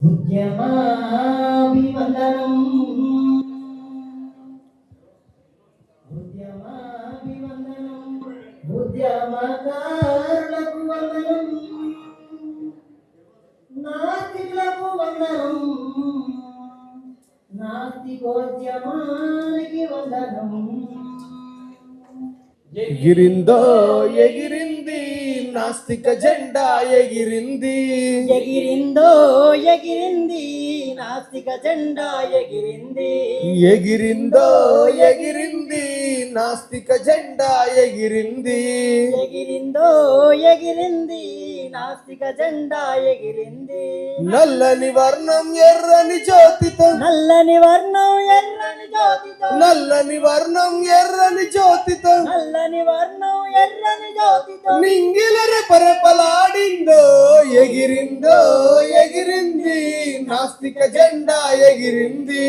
ఉద్యమాభివందనం ఉద్యమాభివందనం ఉద్యమకారులకు వందనం నాస్తికులకు వందనం నాస్తికోద్యమానికి వందనం ఎగిరిందో ఎగిరింది నాస్తిక జెండా ఎగిరింది ఎగిరిందో ఎగిరింది నాస్తిక జెండా ఎగిరింది ఎగిరిందో ఎగిరింది నాస్తిక జెండా ఎగిరింది ఎగిరిందో ఎగిరింది నాస్తిక జెండా ఎగిరింది నల్లని వర్ణం ఎర్రని జ్యోతితో నల్లని వర్ణం ఎర్రని జ్యోతితో నల్లని వర్ణం ఎర్రని జ్యోతితో నల్లని వర్ణం ఎర్రని జ్యోతితో నింగిల రెపరెపలాడిందో ఎగిరిందో ఎగిరింది నాస్తిక జెండా ఎగిరింది